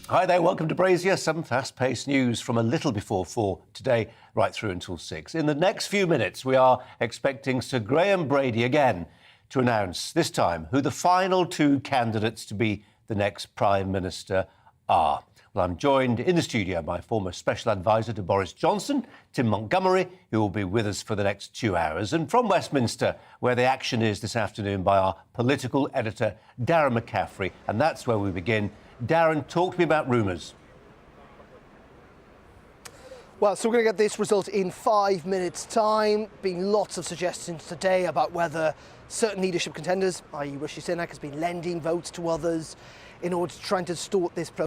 Hi there, welcome to Brazier. Some fast-paced news from a little before 4 today, right through until 6. In the next few minutes, we are expecting Sir Graham Brady again to announce, this time, who the final two candidates to be the next Prime Minister are. Well, I'm joined in the studio by former Special Advisor to Boris Johnson, Tim Montgomery, who will be with us for the next 2 hours, and from Westminster, where the action is this afternoon, by our political editor, Darren McCaffrey. And that's where we begin. Darren, talk to me about rumours. Well, so we're going to get this result in 5 minutes' time. Been lots of suggestions today about whether certain leadership contenders, i.e. Rishi Sunak, has been lending votes to others in order to try and distort this process.